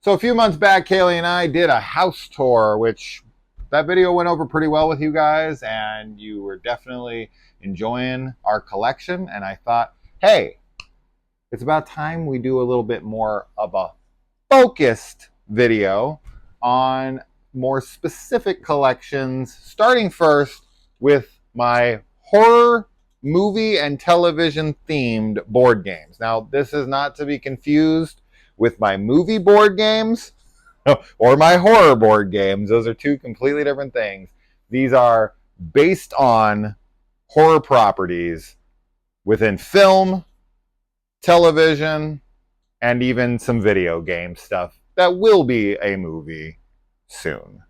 So a few months back, Kaylee and I did a house tour, which that video went over pretty well with you guys, and you were definitely enjoying our collection. And I thought, hey, it's about time we do a little bit more of a focused video on more specific collections, starting first with my horror movie and television themed board games. Now, this is not to be confused with my movie board games or my horror board games. Those are two completely different things. These are based on horror properties within film, television, and even some video game stuff that will be a movie soon.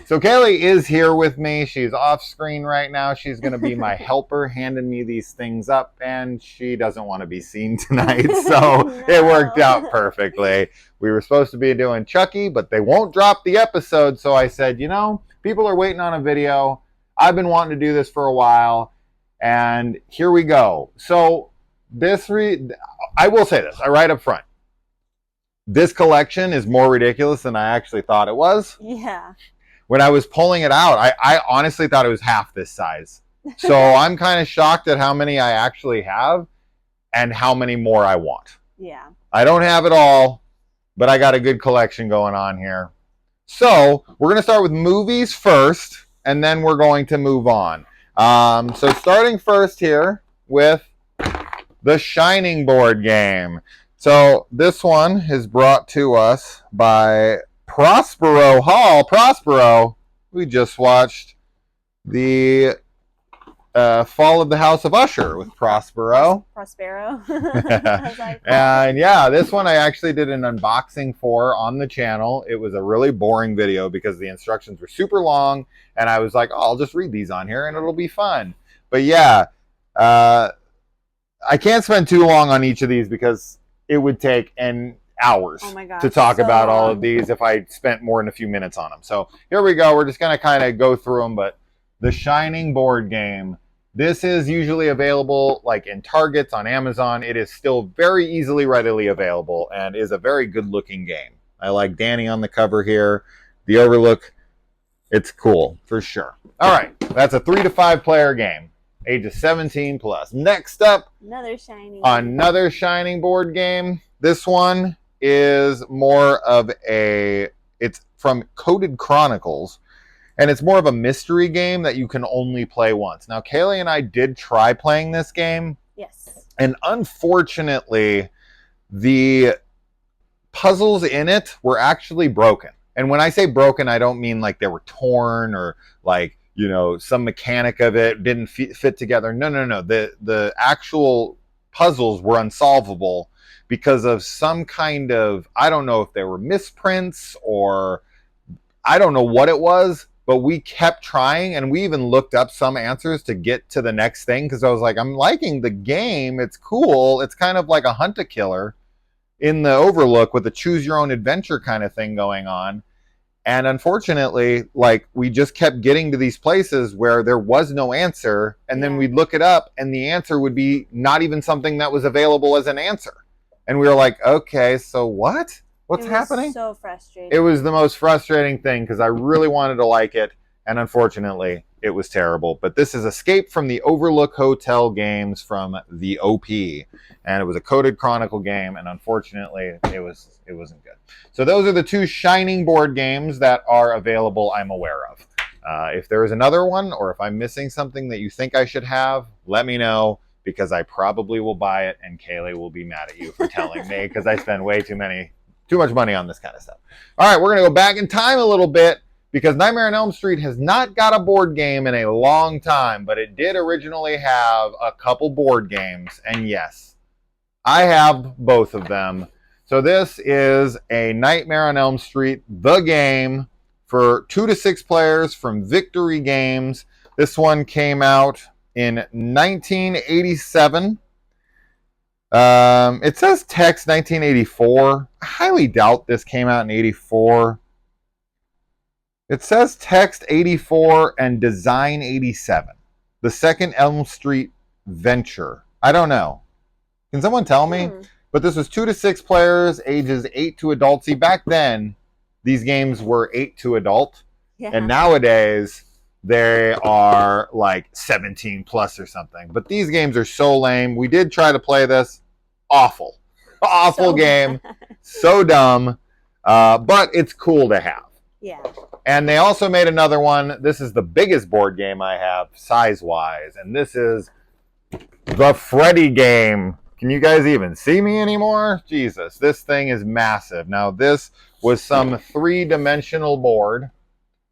So Kaylee is here with me. She's off screen right now. She's going to be my helper, handing me these things up, and she doesn't want to be seen tonight, so no. It worked out perfectly. We were supposed to be doing Chucky, but they won't drop the episode, so I said, you know, people are waiting on a video. I've been wanting to do this for a while, and here we go. So I will say this, right up front. This collection is more ridiculous than I actually thought it was. Yeah. When I was pulling it out, I honestly thought it was half this size. So I'm kind of shocked at how many I actually have and how many more I want. Yeah. I don't have it all, but I got a good collection going on here. So we're going to start with movies first, and then we're going to move on. So starting first here with the Shining board game. So this one is brought to us by Prospero Hall. Prospero, we just watched the Fall of the House of Usher with Prospero. Prospero. And yeah, this one I actually did an unboxing for on the channel. It was a really boring video because the instructions were super long, and I was like, oh, I'll just read these on here and it'll be fun. But yeah, I can't spend too long on each of these because it would take hours to talk about all of these if I spent more than a few minutes on them. So here we go. We're just going to kind of go through them. But the Shining board game, this is usually available like in Targets, on Amazon. It is still very easily, readily available and is a very good looking game. I like Danny on the cover here. The overlook, it's cool for sure. All right, that's a 3 to 5 player game. Ages 17 plus. Next up, another Shining board game. This one is more of it's from Coded Chronicles, and it's more of a mystery game that you can only play once. Now, Kaylee and I did try playing this game. Yes. And unfortunately, the puzzles in it were actually broken. And when I say broken, I don't mean like they were torn or like, you know, some mechanic of it didn't fit together. No. The actual puzzles were unsolvable because of some kind of, I don't know if they were misprints or I don't know what it was, but we kept trying and we even looked up some answers to get to the next thing because I was like, I'm liking the game. It's cool. It's kind of like a hunt-a-killer in the overlook with a choose your own adventure kind of thing going on. And unfortunately, like, we just kept getting to these places where there was no answer, and then we'd look it up, and the answer would be not even something that was available as an answer. And we were like, okay, so what? What's happening? It was so frustrating. It was the most frustrating thing because I really wanted to like it, and unfortunately, it was terrible. But this is Escape from the Overlook Hotel games from the OP, and it was a Coded Chronicle game, and unfortunately, it wasn't good. So those are the two Shining board games that are available, I'm aware of. If there is another one, or if I'm missing something that you think I should have, let me know, because I probably will buy it, and Kaylee will be mad at you for telling me, because I spend way too much money on this kind of stuff. All right, we're going to go back in time a little bit, because Nightmare on Elm Street has not got a board game in a long time, but it did originally have a couple board games, and yes, I have both of them. So this is a Nightmare on Elm Street, the game, for 2 to 6 players from Victory Games. This one came out in 1987. It says text 1984. I highly doubt this came out in 84. It says text 84 and design 87. The second Elm Street venture. I don't know. Can someone tell me? But this was 2 to 6 players, ages 8 to adult. See, back then, these games were 8 to adult. Yeah. And nowadays, they are like 17 plus or something. But these games are so lame. We did try to play this. Awful. Awful game. So dumb. But it's cool to have. Yeah. And they also made another one. This is the biggest board game I have, size-wise. And this is the Freddy game. Can you guys even see me anymore? Jesus, this thing is massive. Now, this was some 3-dimensional board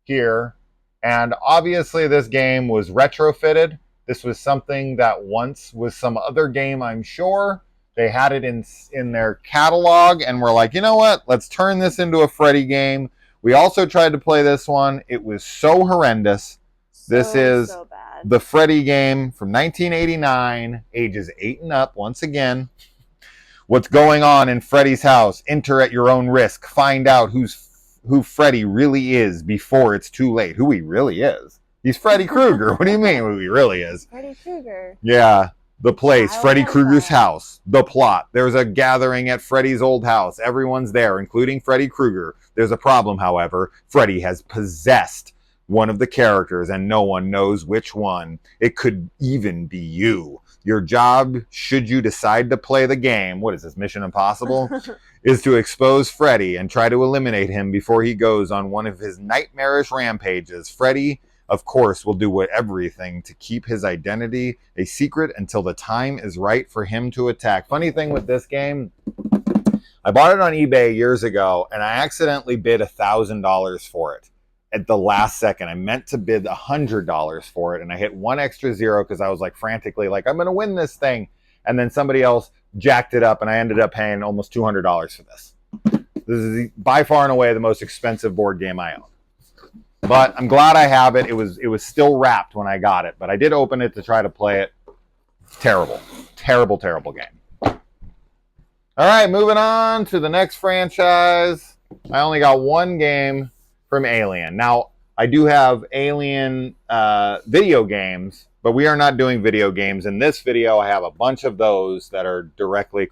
here. And obviously, this game was retrofitted. This was something that once was some other game, I'm sure. They had it in their catalog. And we're like, you know what? Let's turn this into a Freddy game. We also tried to play this one. It was so horrendous. This is so bad. The Freddy game from 1989, ages 8 and up, once again. What's going on in Freddy's house? Enter at your own risk. Find out who Freddy really is before it's too late. Who he really is. He's Freddy Krueger. What do you mean who he really is? Freddy Krueger. Yeah. The place, Freddy Krueger's house. The plot. There's a gathering at Freddy's old house. Everyone's there, including Freddy Krueger. There's a problem, however. Freddy has possessed one of the characters, and no one knows which one. It could even be you. Your job, should you decide to play the game, what is this, Mission Impossible? Is to expose Freddy and try to eliminate him before he goes on one of his nightmarish rampages. Freddy, of course, will do everything to keep his identity a secret until the time is right for him to attack. Funny thing with this game, I bought it on eBay years ago, and I accidentally bid $1,000 for it at the last second. I meant to bid $100 for it, and I hit one extra zero because I was like frantically like, I'm going to win this thing. And then somebody else jacked it up, and I ended up paying almost $200 for this. This is by far and away the most expensive board game I own. But I'm glad I have it. It was still wrapped when I got it, but I did open it to try to play it. Terrible, terrible, terrible game. All right, moving on to the next franchise. I only got one game from Alien. Now, I do have Alien video games, but we are not doing video games. In this video, I have a bunch of those that are directly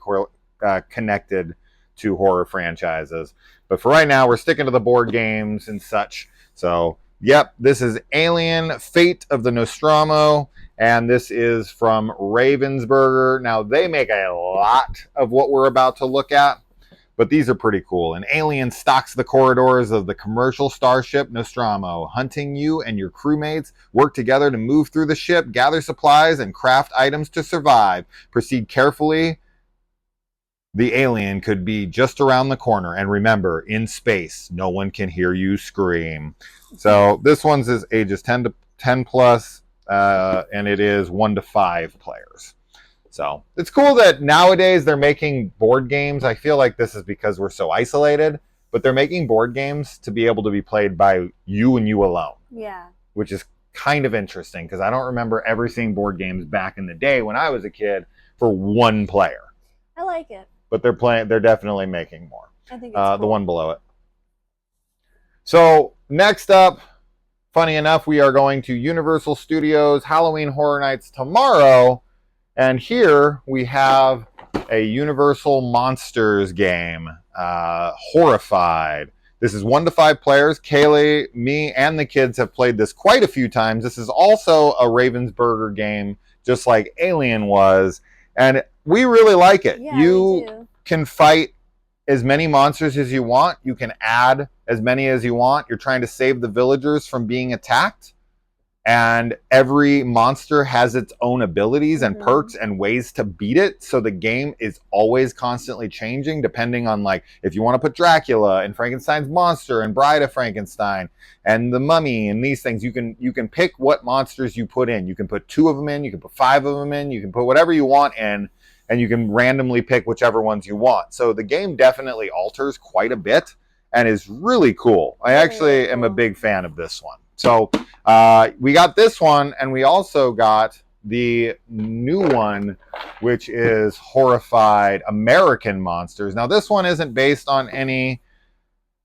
connected to horror franchises. But for right now, we're sticking to the board games and such. So, yep, this is Alien, Fate of the Nostromo, and this is from Ravensburger. Now, they make a lot of what we're about to look at, but these are pretty cool. An alien stalks the corridors of the commercial starship Nostromo, hunting you and your crewmates. Work together to move through the ship, gather supplies, and craft items to survive. Proceed carefully. The alien could be just around the corner. And remember, in space, no one can hear you scream. So this one's is ages 10 plus, and it is 1 to 5 players. So it's cool that nowadays they're making board games. I feel like this is because we're so isolated, but they're making board games to be able to be played by you and you alone. Yeah. Which is kind of interesting because I don't remember ever seeing board games back in the day when I was a kid for one player. I like it. But they're definitely making more. I think it's cool. The one below it. So next up, funny enough, we are going to Universal Studios Halloween Horror Nights tomorrow. And here we have a Universal Monsters game, Horrified. This is 1 to 5 players. Kaylee, me, and the kids have played this quite a few times. This is also a Ravensburger game, just like Alien was. And we really like it. Yeah, you can fight as many monsters as you want. You can add as many as you want. You're trying to save the villagers from being attacked. And every monster has its own abilities and perks and ways to beat it. So the game is always constantly changing depending on, like, if you want to put Dracula and Frankenstein's monster and Bride of Frankenstein and the Mummy and these things, you can pick what monsters you put in. You can put 2 of them in, you can put 5 of them in, you can put whatever you want in, and you can randomly pick whichever ones you want. So the game definitely alters quite a bit and is really cool. I actually am a big fan of this one. So we got this one, and we also got the new one, which is Horrified American Monsters. Now, this one isn't based on any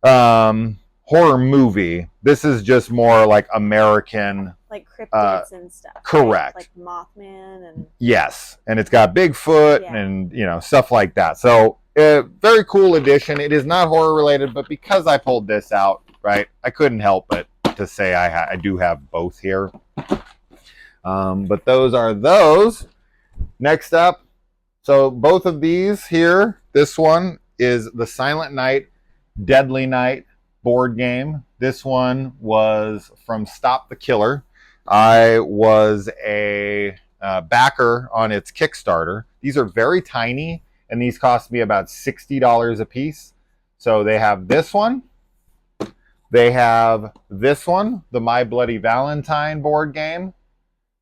horror movie. This is just more like American like cryptids and stuff. Correct. Right? Like Mothman and... Yes, and it's got Bigfoot and, you know, stuff like that. So, very cool edition. It is not horror related, but because I pulled this out, right, I couldn't help but to say I do have both here. But those are those. Next up, so both of these here, this one is the Silent Night, Deadly Night board game. This one was from Stop the Killer. I was a backer on its Kickstarter. These are very tiny, and these cost me about $60 a piece. So they have this one. They have this one, the My Bloody Valentine board game.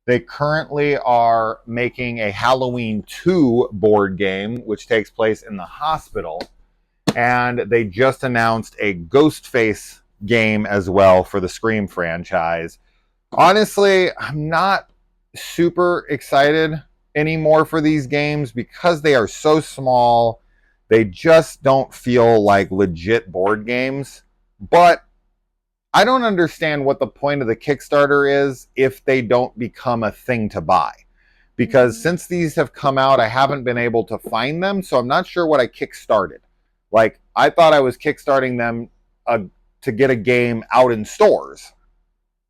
They currently are making a Halloween 2 board game, which takes place in the hospital. And they just announced a Ghostface game as well for the Scream franchise. Honestly, I'm not super excited anymore for these games because they are so small. They just don't feel like legit board games. But I don't understand what the point of the Kickstarter is if they don't become a thing to buy. Because since these have come out, I haven't been able to find them, so I'm not sure what I kickstarted. Like, I thought I was kickstarting them to get a game out in stores,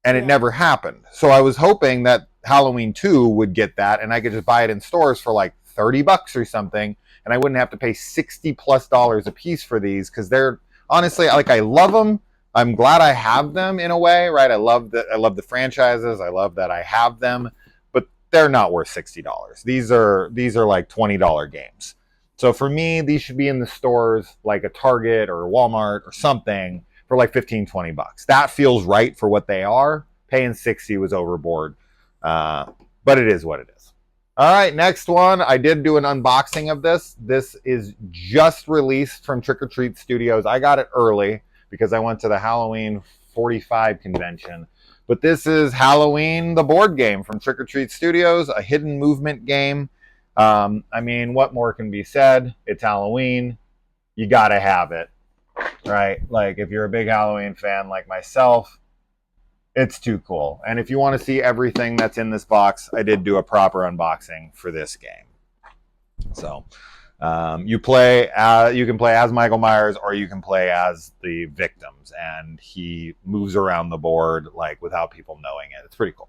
and it never happened. So I was hoping that Halloween 2 would get that, and I could just buy it in stores for like $30 or something, and I wouldn't have to pay $60+ a piece for these, because they're, honestly, like, I love them. I'm glad I have them in a way, right? I love the franchises. I love that I have them, but they're not worth $60. These are like $20 games. So for me, these should be in the stores like a Target or Walmart or something for like $15-20. That feels right for what they are. Paying $60 was overboard, but it is what it is. All right, next one. I did do an unboxing of this. This is just released from Trick or Treat Studios. I got it early because I went to the Halloween 45 convention. But this is Halloween, the board game from Trick or Treat Studios, a hidden movement game. I mean, what more can be said? It's Halloween. You gotta have it, right? Like, if you're a big Halloween fan like myself, it's too cool. And if you want to see everything that's in this box, I did do a proper unboxing for this game. So, you can play as Michael Myers, or you can play as the victims, and he moves around the board like without people knowing it. It's pretty cool.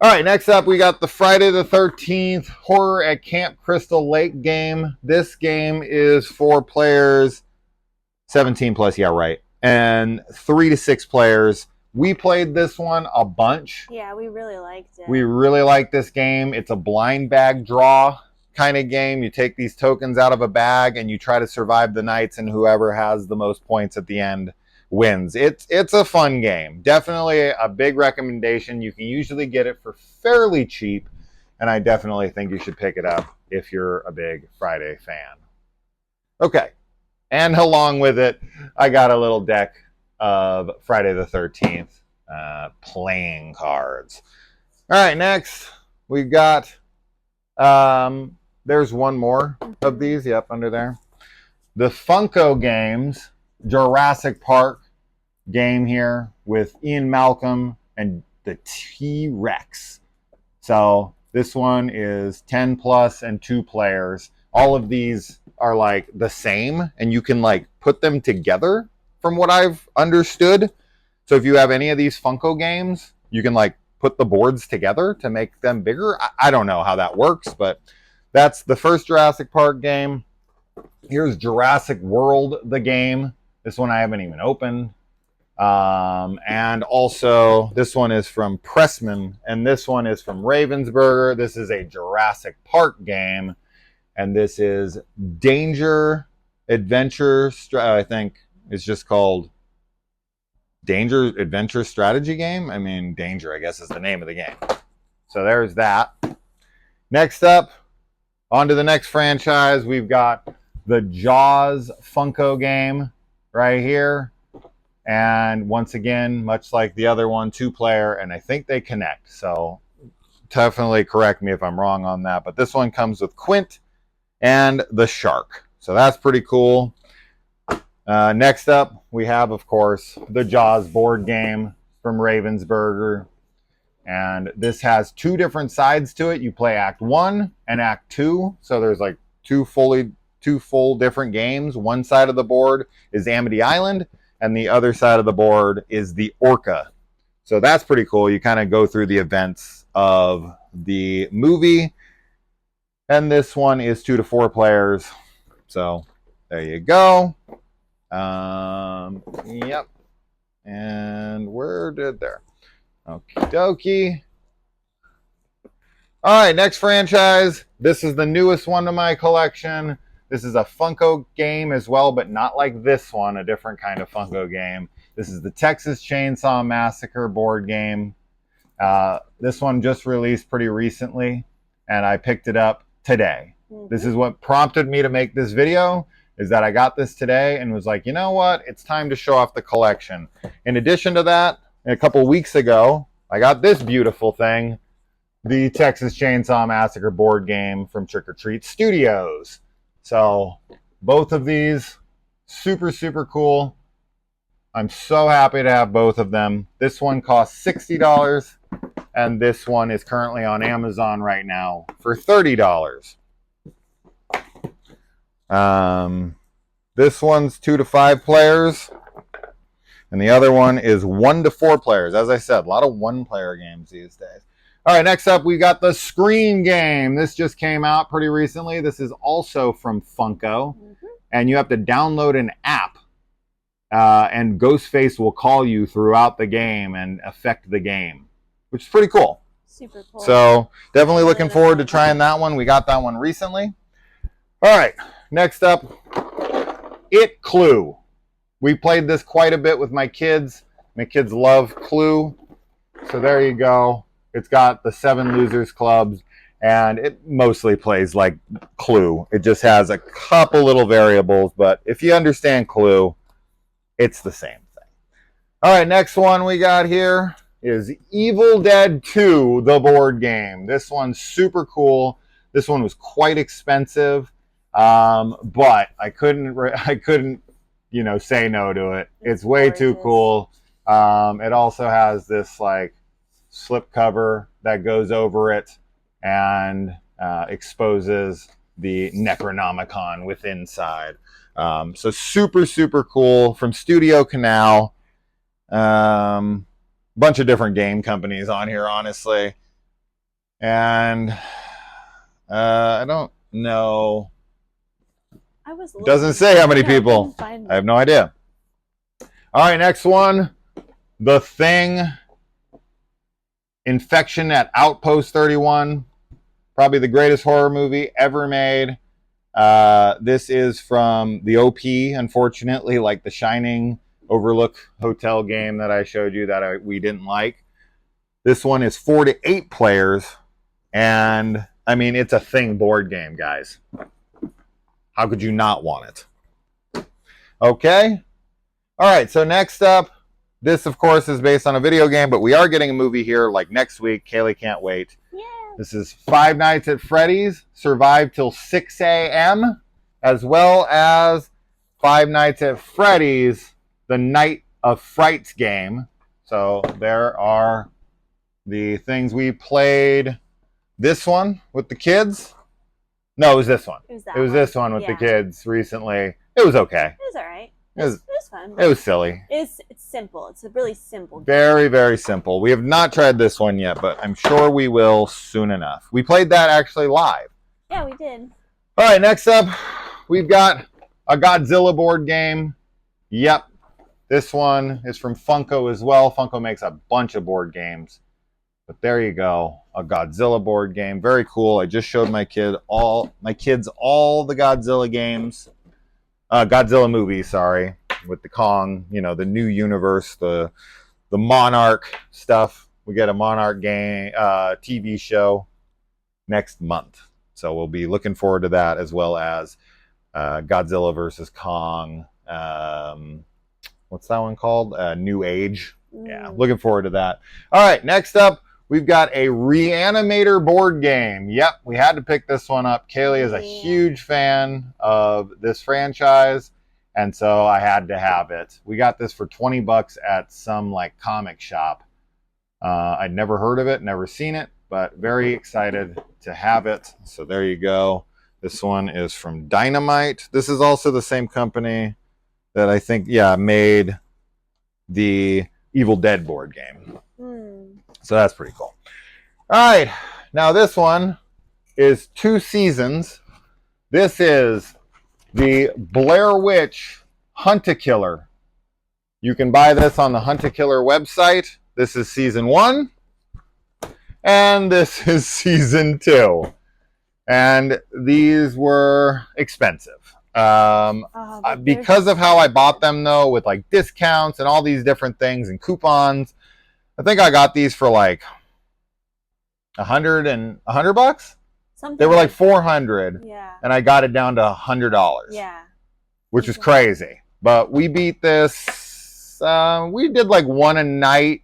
All right, next up we got the Friday the 13th Horror at Camp Crystal Lake game. This game is for players 17+, yeah, right, and 3 to 6 players. We played this one a bunch. Yeah, we really liked it. We really like this game. It's a blind bag draw kind of game. You take these tokens out of a bag and you try to survive the nights, and whoever has the most points at the end wins. It's a fun game. Definitely a big recommendation. You can usually get it for fairly cheap, and I definitely think you should pick it up if you're a big Friday fan. Okay, and along with it, I got a little deck of Friday the 13th playing cards. All right, next we've got there's one more of these, yep, under there. The Funko Games Jurassic Park game here with Ian Malcolm and the T-Rex. So this one is 10+ and 2 players. All of these are like the same, and you can like put them together from what I've understood. So if you have any of these Funko games, you can like put the boards together to make them bigger. I don't know how that works, but that's the first Jurassic Park game. Here's Jurassic World, the game. This one I haven't even opened. And also, this one is from Pressman, and this one is from Ravensburger. This is a Jurassic Park game, and this is Danger Adventure. I think it's just called Danger Adventure Strategy Game. I mean, Danger, I guess, is the name of the game. So there's that. Next up, on to the next franchise, we've got the Jaws Funko game right here. And once again, much like the other one, 2-player, and I think they connect. So definitely correct me if I'm wrong on that. But this one comes with Quint and the shark. So that's pretty cool. Next up, we have, of course, the Jaws board game from Ravensburger. And this has two different sides to it. You play Act 1 and Act 2. So there's like two full different games. One side of the board is Amity Island, and the other side of the board is the Orca. So that's pretty cool. You kind of go through the events of the movie. And this one is 2 to 4 players. So there you go. Yep. And where did there? Okie dokie. All right, next franchise. This is the newest one to my collection. This is a Funko game as well, but not like this one, a different kind of Funko game. This is the Texas Chainsaw Massacre board game. This one just released pretty recently, and I picked it up today. This is what prompted me to make this video, is that I got this today and was like, you know what? It's time to show off the collection. In addition to that, a couple weeks ago, I got this beautiful thing, the Texas Chainsaw Massacre board game from Trick or Treat Studios. So both of these, super, super cool. I'm so happy to have both of them. This one costs $60, and this one is currently on Amazon right now for $30. This one's 2 to 5 players, and the other one is 1 to 4 players. As I said, a lot of one-player games these days. All right, next up, we got the Scream game. This just came out pretty recently. This is also from Funko, and you have to download an app, and Ghostface will call you throughout the game and affect the game, which is pretty cool. Super cool. So definitely looking forward to trying that one. We got that one recently. All right, next up, It Clue. We played this quite a bit with my kids. My kids love Clue. So there you go. It's got the 7 losers clubs, and it mostly plays like Clue. It just has a couple little variables, but if you understand Clue, it's the same thing. All right, next one we got here is Evil Dead 2, the board game. This one's super cool. This one was quite expensive, but I couldn't, say no to it. It's way too cool. It also has this like slip cover that goes over it and exposes the Necronomicon within inside. So super, super cool from Studio Canal. Bunch of different game companies on here, honestly. And I don't know. It doesn't say how many people. I have no idea. All right, next one. The Thing. Infection at Outpost 31. Probably the greatest horror movie ever made. This is from the OP, unfortunately, like the Shining Overlook Hotel game that I showed you that we didn't like. This one is 4 to 8 players, and I mean, it's a Thing board game, guys. How could you not want it? Okay. All right, so next up, this, of course, is based on a video game, but we are getting a movie here like next week. Kaylee can't wait. Yeah. This is Five Nights at Freddy's, Survive Till 6 a.m., as well as Five Nights at Freddy's, the Night of Frights game. So there are the things we played. This one with the kids. No, it was this one. It was this one with the kids recently. It was okay. It was all right. It was fun. It was silly. It's simple. It's a really simple game. Very, very simple. We have not tried this one yet, but I'm sure we will soon enough. We played that actually live. Yeah, we did. All right, next up, we've got a Godzilla board game. Yep. This one is from Funko as well. Funko makes a bunch of board games. But there you go, a Godzilla board game. Very cool. I just showed my kids all the Godzilla games. Godzilla movies, sorry, with the Kong, the new universe, the Monarch stuff. We get a Monarch game TV show next month. So we'll be looking forward to that, as well as Godzilla versus Kong. What's that one called? New Age. Yeah, looking forward to that. All right, next up, we've got a Reanimator board game. Yep, we had to pick this one up. Kaylee is a huge fan of this franchise, and so I had to have it. We got this for $20 at some like comic shop. I'd never heard of it, never seen it, but very excited to have it. So there you go. This one is from Dynamite. This is also the same company that I think, made the Evil Dead board game. So that's pretty cool. All right. Now this one is 2 seasons. This is the Blair Witch Hunt-A-Killer. You can buy this on the Hunt-A-Killer website. This is season 1. And this is season 2. And these were expensive. Because of how I bought them, though, with like discounts and all these different things and coupons, I think I got these for like $100 Something. They were like 400. Yeah. And I got it down to $100. Yeah. Which is crazy. But we beat this. We did like 1 a night,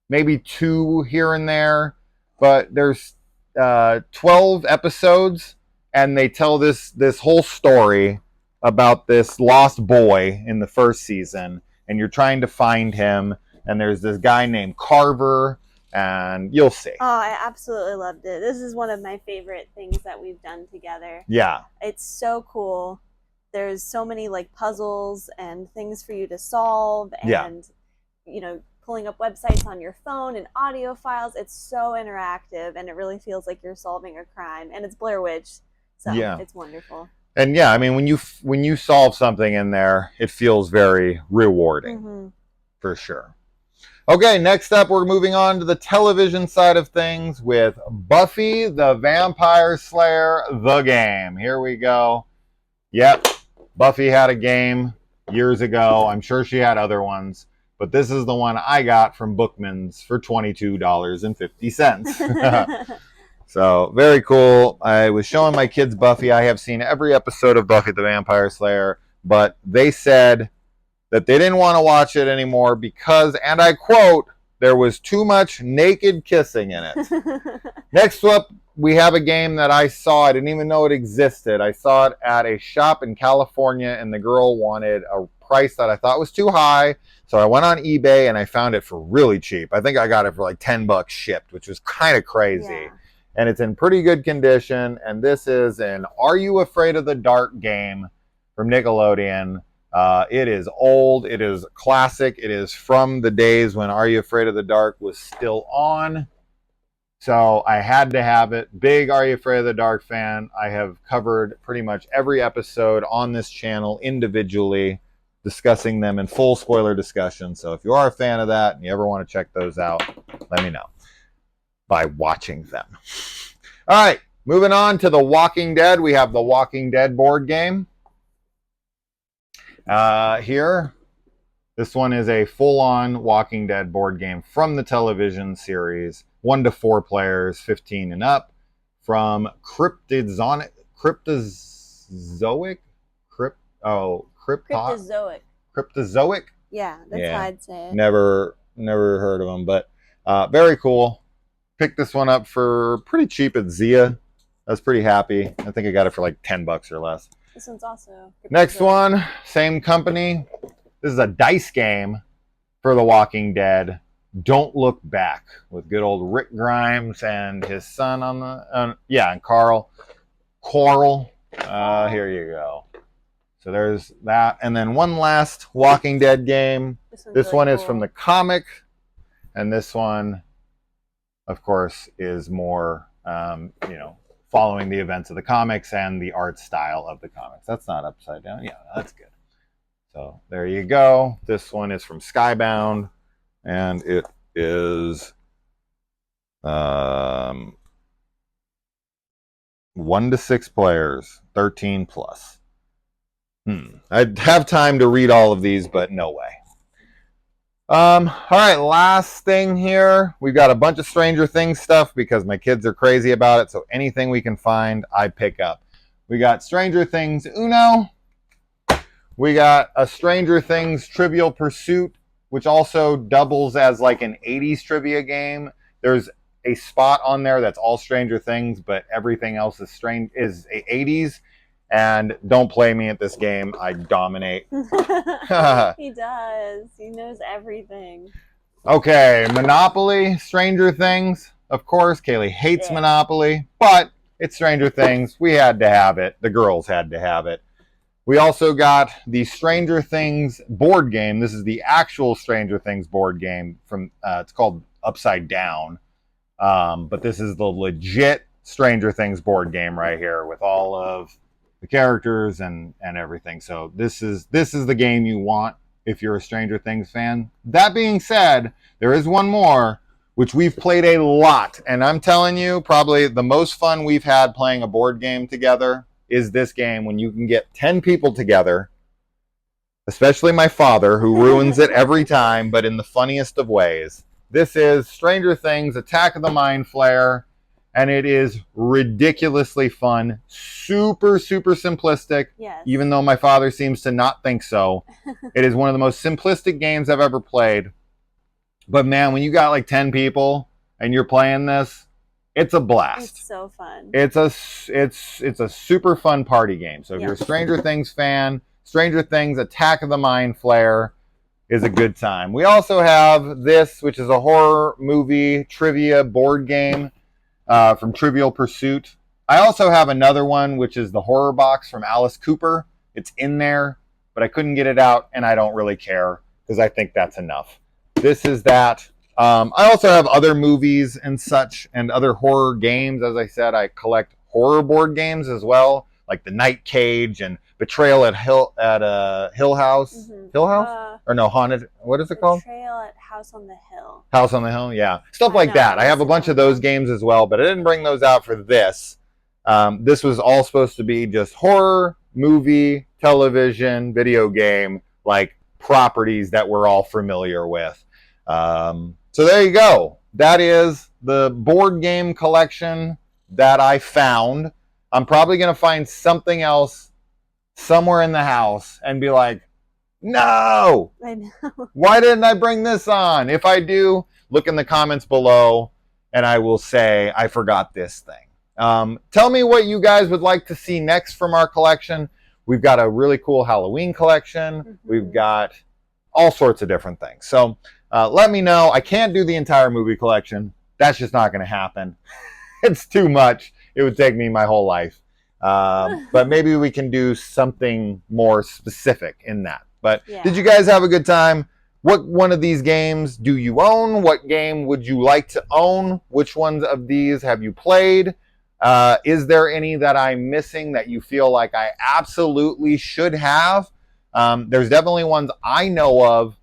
maybe 2 here and there. But there's 12 episodes, and they tell this whole story about this lost boy in the first season, and you're trying to find him, and there's this guy named Carver, and you'll see. Oh, I absolutely loved it. This is one of my favorite things that we've done together. Yeah. It's so cool. There's so many like puzzles and things for you to solve, and you know, pulling up websites on your phone and audio files. It's so interactive, and it really feels like you're solving a crime. And it's Blair Witch, so it's wonderful. And I mean, when you solve something in there, it feels very rewarding, for sure. Okay, next up, we're moving on to the television side of things with Buffy the Vampire Slayer, the game. Here we go. Yep, Buffy had a game years ago. I'm sure she had other ones. But this is the one I got from Bookman's for $22.50. So, very cool. I was showing my kids Buffy. I have seen every episode of Buffy the Vampire Slayer, but they said that they didn't want to watch it anymore because, and I quote, there was too much naked kissing in it. Next up, we have a game that I saw. I didn't even know it existed. I saw it at a shop in California, and the girl wanted a price that I thought was too high. So I went on eBay and I found it for really cheap. I think I got it for like $10 shipped, which was kind of crazy. Yeah. And it's in pretty good condition. And this is an Are You Afraid of the Dark game from Nickelodeon. It is old. It is classic. It is from the days when Are You Afraid of the Dark was still on. So I had to have it. Big Are You Afraid of the Dark fan. I have covered pretty much every episode on this channel individually, discussing them in full spoiler discussion. So if you are a fan of that and you ever want to check those out, let me know by watching them. All right, moving on to The Walking Dead. We have The Walking Dead board game. Here, this one is a full-on Walking Dead board game from the television series. 1 to 4 players, 15 and up. From Cryptozoic? Cryptozoic? Yeah, that's how I'd say it. Never heard of them, but very cool. Picked this one up for pretty cheap at Zia. I was pretty happy. I think I got it for like $10 or less. This one's also Next one, same company. This is a dice game for The Walking Dead. Don't Look Back, with good old Rick Grimes and his son on the and Coral. Here you go. So there's that. And then one last Walking Dead game. This one is from the comic. And this one, of course, is more, following the events of the comics and the art style of the comics. That's not upside down. Yeah, that's good. So there you go. This one is from Skybound. And it is 1 to 6 players, 13 plus. I'd have time to read all of these, but no way. All right, last thing here. We've got a bunch of Stranger Things stuff because my kids are crazy about it, so anything we can find, I pick up. We got Stranger Things Uno. We got a Stranger Things Trivial Pursuit, which also doubles as like an 80s trivia game. There's a spot on there that's all Stranger Things, but everything else is 80s. And don't play me at this game. I dominate. He does. He knows everything. Okay, Monopoly, Stranger Things. Of course, Kaylee hates Yeah. Monopoly, but it's Stranger Things. We had to have it. The girls had to have it. We also got the Stranger Things board game. This is the actual Stranger Things board game from. It's called Upside Down, but this is the legit Stranger Things board game right here with all of the characters and everything. So this is the game you want if you're a Stranger Things fan. That being said, there is one more which we've played a lot, and I'm telling you, probably the most fun we've had playing a board game together is this game when you can get 10 people together, especially my father, who ruins it every time, but in the funniest of ways. This is Stranger Things Attack of the Mind Flayer, and it is ridiculously fun. Super, super simplistic, Yes. even though my father seems to not think so. It is one of the most simplistic games I've ever played. But man, when you got like 10 people and you're playing this, it's a blast. It's so fun. It's a super fun party game. So if you're a Stranger Things fan, Stranger Things Attack of the Mind Flayer is a good time. We also have this, which is a horror movie trivia board game from Trivial Pursuit. I also have another one, which is the horror box from Alice Cooper. It's in there, but I couldn't get it out, and I don't really care because I think that's enough. This is that. I also have other movies and such and other horror games. As I said, I collect horror board games as well, like The Night Cage and Betrayal at Hill House. Mm-hmm. Hill House? Or no, Haunted. What is it called? Betrayal at House on the Hill. House on the Hill, yeah. Stuff like that. I have a bunch of those games as well, but I didn't bring those out for this. This was all supposed to be just horror, movie, television, video game, like properties that we're all familiar with. So there you go. That is the board game collection that I found. I'm probably going to find something else somewhere in the house and be like, no! I know. Why didn't I bring this on? If I do, look in the comments below and I will say I forgot this thing. Tell me what you guys would like to see next from our collection. We've got a really cool Halloween collection. Mm-hmm. We've got all sorts of different things. So let me know. I can't do the entire movie collection. That's just not going to happen. It's too much. It would take me my whole life. But maybe we can do something more specific in that. But Did you guys have a good time? What one of these games do you own? What game would you like to own? Which ones of these have you played? Is there any that I'm missing that you feel like I absolutely should have? There's definitely ones I know of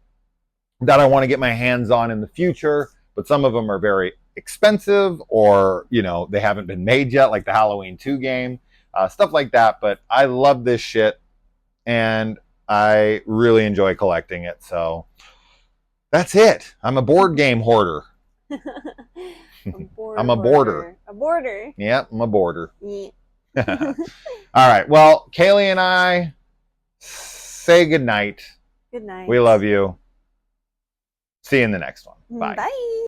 that I want to get my hands on in the future, but some of them are very expensive or, they haven't been made yet, like the Halloween 2 game, stuff like that. But I love this shit and I really enjoy collecting it. So that's it. I'm a board game hoarder. I'm a boarder. A boarder. Yeah, I'm a boarder. Yeah. All right. Well, Kaylee and I say good night. Good night. We love you. See you in the next one. Bye. Bye.